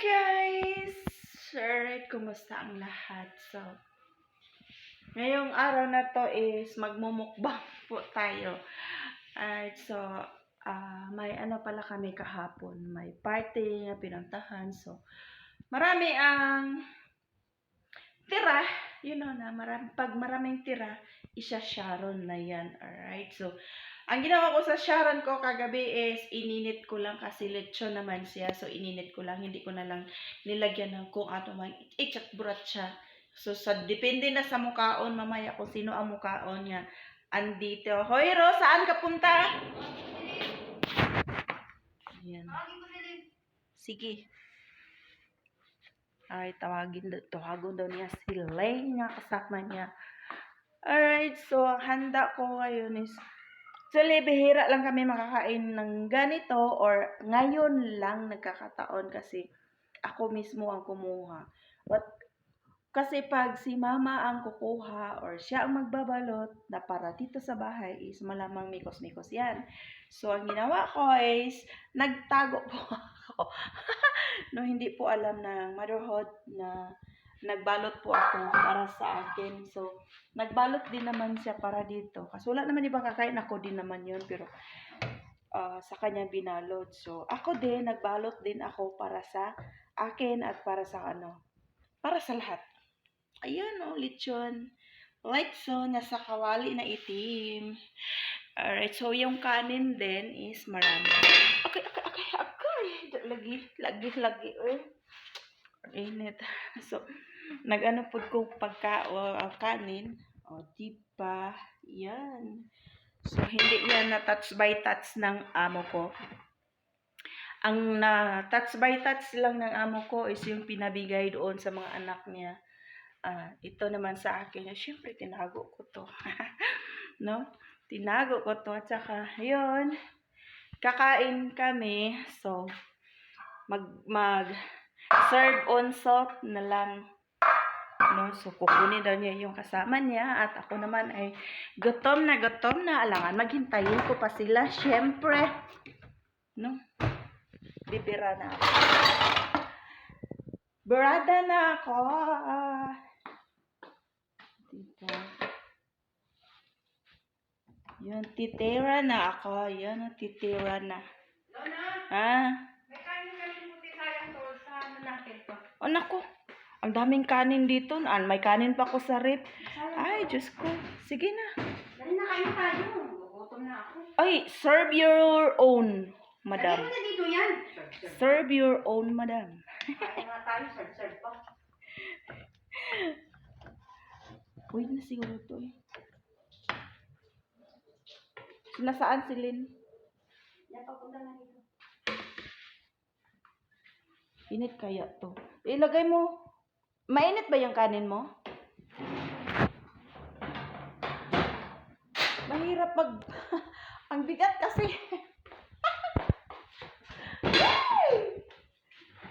guys! Alright, kumusta ang lahat? So, ngayong araw na to is magmumukbang po tayo. Alright, so, may ano pala kami kahapon. May party na pinuntahan. So, marami ang tira. You know na, pag maraming tira, isa Sharon na yan. Alright, so, ang ginawa ko sa Sharon ko kagabi is ininit ko lang kasi lechon naman siya. So, ininit ko lang. Hindi ko na lang nilagyan ng kung ato mang burat siya. So, depende na sa mukaon mamaya kung sino ang mukaon niya. Andito. Hoy, Ro, saan ka punta? Ayan. Sige. Ay, tawagon daw niya si Lane nga kasama niya. Alright, so, handa ko ngayon is actually, bihira lang kami makakain ng ganito or ngayon lang nagkakataon kasi ako mismo ang kumuha. Kasi pag si mama ang kukuha or siya ang magbabalot na para dito sa bahay is malamang mikos-mikos yan. So, ang ginawa ko is nagtago po ako. No, hindi po alam ng motherhood na nagbalot po ako para sa akin. So, nagbalot din naman siya para dito. Kasi wala naman ibang kakain, ako din naman yun. Pero, sa kanya binalot. So, ako din, nagbalot din ako para sa akin at para sa para sa lahat. Ayan o, lechon. Lechon, nasa kawali na itim. Alright, so yung kanin din is marami. Okay. Lagi. Init. So, nag-ano po ko kanin. O, diba? Yan. So, hindi yan na touch by touch ng amo ko. Ang na touch by touch lang ng amo ko is yung pinabigay doon sa mga anak niya. Ito naman sa akin. Siyempre, tinago ko to. No? Tinago ko to. At saka, yun. Kakain kami. So, serve on salt na lang. No? So, kukunin daw niya yung kasama niya. At ako naman ay gutom na. Alangan, maghintayin ko pa sila. Siyempre. No? Bibira na ako. Barada na ako. Dito. Yun, titira na ako. Yun, titira na. Lona? May kanin puti sayang to. Saan natin to? Oh, naku. Ang daming kanin dito. May kanin pa ko sa rip. Ay, Diyos ko. Sige na. Dali na kain tayo. Gugutom na ako. Ay, serve your own, madam. Dali na dito yan. Serve your own, madam. Kain na tayo. Serve pa. Wait na siguro to eh. Nasaan si Lynn? Yan, papunta na dito. Init kaya to. Ilagay mo. Mainit ba yung kanin mo? Mahirap ang bigat kasi.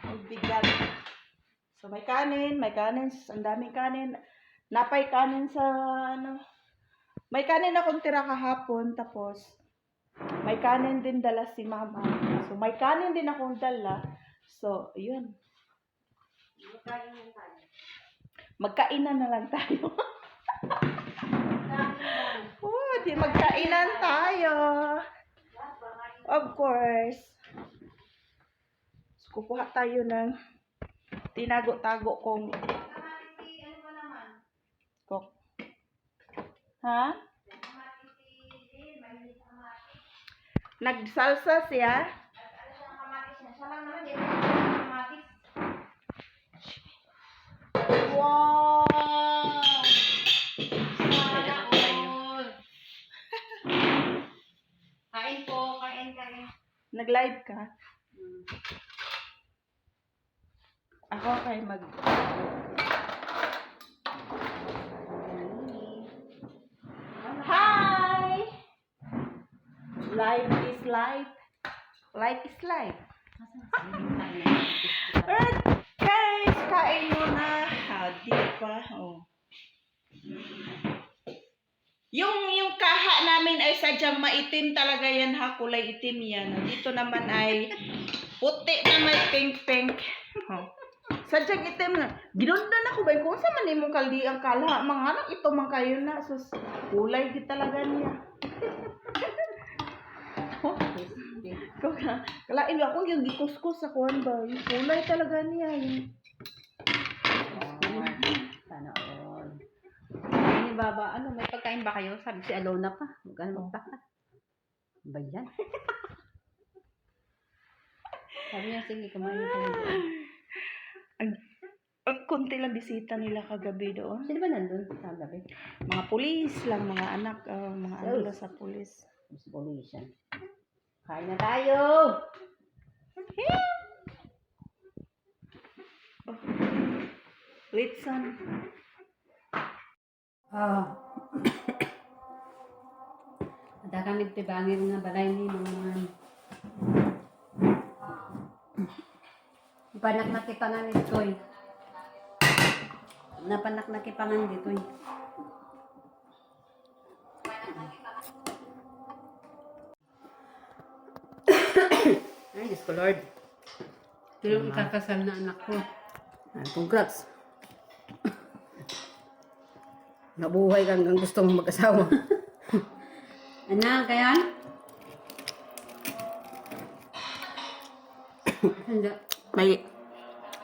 Ang bigat. So, may kanin. Ang daming kanin. Napay kanin sa may kanin akong tira kahapon. Tapos, may kanin din dala si mama. So, may kanin din akong dala. So, yun. Magkainan na lang tayo. Magkainan tayo. Of course. So, kukuha tayo ng tinago-tago kong kok. Ha? Nagsalsa siya. Wow! Sana all. Kain po, kain. Nag-live ka? Ako kay Hi! Life is life. Life is life. Alright, guys, kain muna. Diba? Oh. Yung kaha namin ay sadyang maitim talaga yan ha. Kulay itim yan. Dito naman ay puti na may pink-pink. Oh. Sadyang item na. Ginundan ako ba? Kung sa man imong kaldi ang kala. Mga anak, ito man kayo na. Sus, kulay di talaga niya. Oh, kalain lang akong yung gikuskus sa kuhan ba? Yung kulay talaga niya. Yung... Sana all. Ay, baba, ano, may pagkain ba kayo? Sabi si Alona pa. Magkano magtaka? Ba yan? Sabi niya, sige, kumain ka na doon. Ang konti lang bisita nila kagabi doon. Sino ba nandun sa gabi? Mga pulis lang, mga anak, mga ano lang sa pulis. Mas polisan. Kain na tayo! Oh. Litson. Ada kami tibangin nga balay ni mga panak na kipangan dito eh. Napanak na kipangan dito eh. Ay, Diyos ko Lord. Ito yung ikakasal na anak ko. Congrats. Nabuhay ka hanggang gusto mong mag-asawa. Anak, kaya?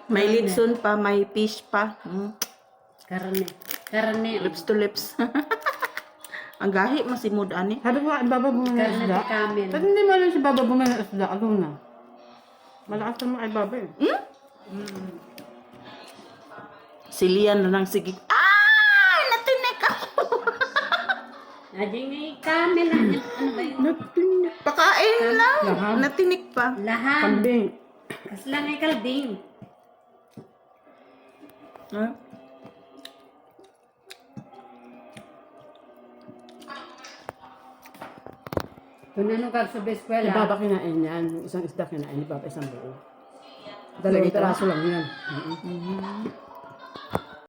May litson pa, may fish pa. Karne. Karne. Lips to lips. Ang gahi masimod ani. Sabi ko nga, ibaba mo na Karne isda. de camel. Ba't hindi mo alam si baba mo na isda? Ano na? Malakas naman ay baba eh. Silian na ng sige. Ah! Natinik ako. Ading may camel. Ano ba yun? Natinik. Pakain lang. Lahat. Natinik pa. Lahan. Kambing. Kasla ngay kalding. Huh? Kung ano kag sa eskwela. Ibaba kinain yan. Yung isang isda kinain, ibaba isang buo. Dalawang Ganito? peraso lang yan. Mhm.